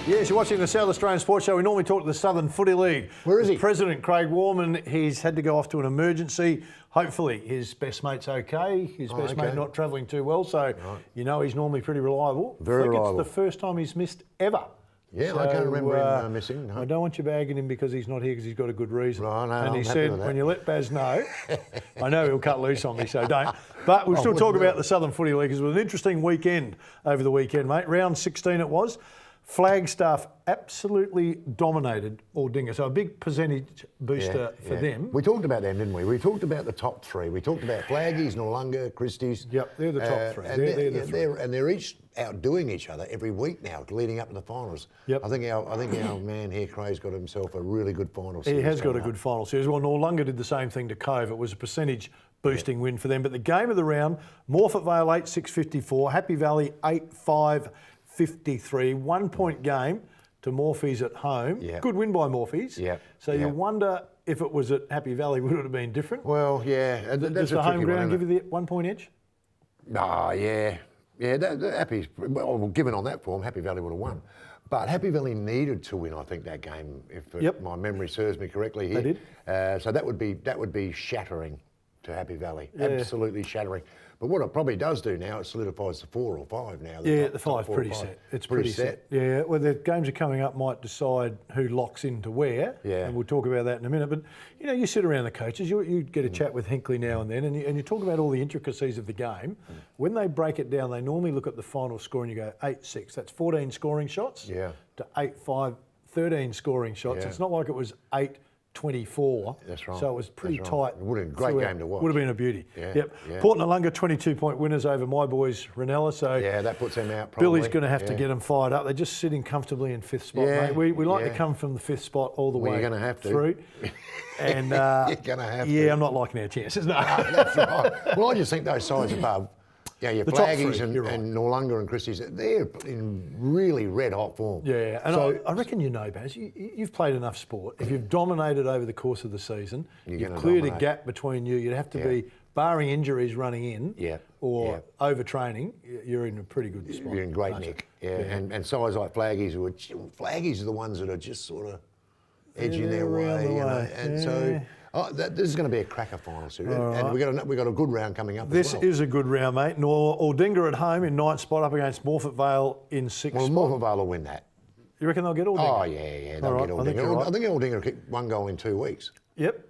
Yes, you're watching the South Australian Sports Show. We normally talk to the Southern Footy League. Where is he? President Craig Warman, he's had to go off to an emergency. Hopefully his best mate's okay. His best mate not travelling too well, so you know he's normally pretty reliable. Very reliable. It's the first time he's missed ever. Yeah, so, I can't remember him missing. No. I don't want you bagging him because he's not here because he's got a good reason. No, and I'm he happy said, with that. when you let Baz know, I know he'll cut loose on me, so don't. But we'll still talk about the Southern Footy League because it was an interesting weekend over the weekend, mate. Round 16 it was. Flagstaff absolutely dominated Aldinga, so a big percentage booster for them. We talked about them, didn't we? We talked about the top three. We talked about Flaggies, Noarlunga, Christie's. Yep, they're the top three. And they're the three. And they're each outdoing each other every week now, leading up to the finals. Yep. I think our man here, Craig's got himself a really good final series. He has got a good final series. Well, Noarlunga did the same thing to Cove. It was a percentage boosting win for them. But the game of the round, Morphett Vale 8-6-54, Happy Valley 8-5-53, 1 point game to Morphe's at home. Yep. Good win by Morphe's. Yep. So you wonder if it was at Happy Valley, would it have been different? Well, yeah. Does the home ground give you the 1 point edge? Oh, yeah. Yeah, given on that form, Happy Valley would have won. But Happy Valley needed to win, I think, that game, if my memory serves me correctly here. They did. So that would be shattering to Happy Valley, absolutely shattering. But what it probably does do now, it solidifies the 4 or 5 now. The 5's pretty set. It's pretty set. Yeah, well, the games are coming up might decide who locks into where, and we'll talk about that in a minute. But, you know, you sit around the coaches, you get a chat with Hinkley now and then, and you talk about all the intricacies of the game. When they break it down, they normally look at the final score and you go 8-6. That's 14 scoring shots to 8-5, 13 scoring shots. It's not like it was 8-24. That's right. So it was pretty tight. It would have been a great game to watch. Would have been a beauty. Yeah. Port Noarlunga 22-point winners over my boys Ranella. So that puts them out probably. Billy's going to have to get them fired up. They're just sitting comfortably in 5th spot, mate. We like to come from the 5th spot all the way you're going to have to. through. And you're going to have to. Yeah, I'm not liking our chances. No. That's right. Well, I just think those sides above, your The Flaggies top three, and Noarlunga and Christie's, they're in really red hot form. Yeah, and so, I reckon you know, Baz, you've played enough sport. If you've dominated over the course of the season, you've cleared a gap between you. You'd have to be, barring injuries running in or overtraining, you're in a pretty good spot. You're in great nick. And sides like Flaggies, Flaggies are the ones that are just sort of edging their way. You know? And so this is going to be a cracker final series. And we've got a good round coming up This as well. is a good round, mate. Aldinga at home in 9th spot up against Morphett Vale in 6th spot. Morphett Vale will win that. You reckon they'll get Aldinga? Oh, yeah. They'll get Aldinga. I think Aldinga kicked 1 goal in 2 weeks. Yep.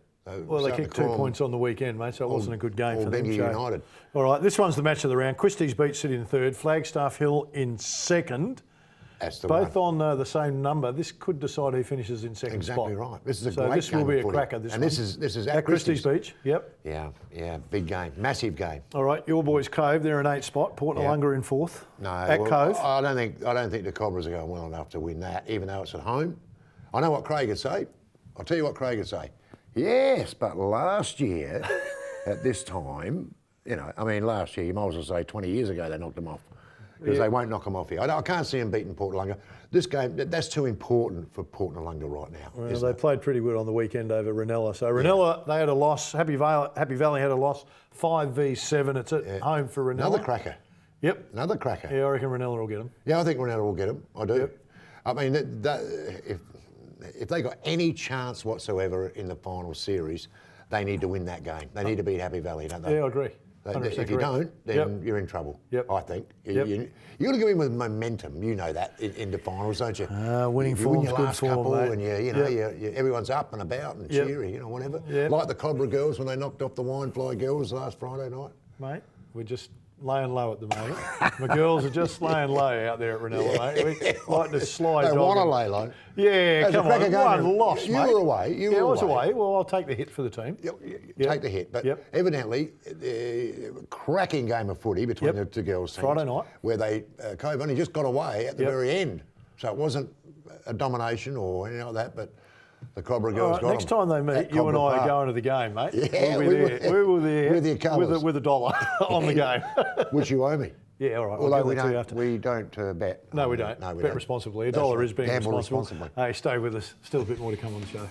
Well, they kicked 2 points on the weekend, mate, so it wasn't a good game for them. United. All right, this one's the match of the round. Christie's beat City in 3rd, Flagstaff Hill in 2nd. That's the Both one. on the same number. This could decide who finishes in 2nd spot. Exactly right. This is a so great this game will be of a footy. cracker. This is at Christie's Beach. Yep. Yeah, big game, massive game. All right, your boys Cove, they're in 8th spot. Port Noarlunga in 4th. No, at Cove. I don't think the Cobras are going well enough to win that, even though it's at home. I know what Craig would say. I'll tell you what Craig would say. Yes, but last year at this time, last year, you might as well say 20 years ago they knocked them off. Because they won't knock them off here. I can't see them beating Port Noarlunga. This game, that's too important for Port Noarlunga right now. Well, they played pretty good on the weekend over Ranella. So Ranella, they had a loss. Happy Valley had a loss, 5v7. It's at home for Ranella. Another cracker. Yep. Another cracker. Yeah, I reckon Ranella will get them. Yeah, I think Ranella will get them. I do. Yep. I mean, if they got any chance whatsoever in the final series, they need to win that game. They need to beat Happy Valley, don't they? Yeah, I agree. If you don't, then you're in trouble. I think. You got to go in with momentum. You know that in the finals, don't you? Winning form's good form, mate. And everyone's up and about and cheery, whatever. Like the Cobra girls when they knocked off the Winefly girls last Friday night. Mate, we're just laying low at the moment. My girls are just laying low out there at Ranella, mate. We like to slide. They want to lay low. Yeah, come on. One loss, mate. You were away. I was away. Well, I'll take the hit for the team. Take the hit. But evidently, cracking game of footy between the two girls' teams. Friday night. Where Cove only just got away at the very end. So it wasn't a domination or anything like that, but the Cobra girls got next time they meet, you and I are going to the game, mate. Yeah, we were there with your colours. With a dollar on the game. Which you owe me. Yeah, all right. Although we don't bet. No, we don't. Bet responsibly. $1 is being Gamble responsible. responsibly. Hey, stay with us. Still a bit more to come on the show.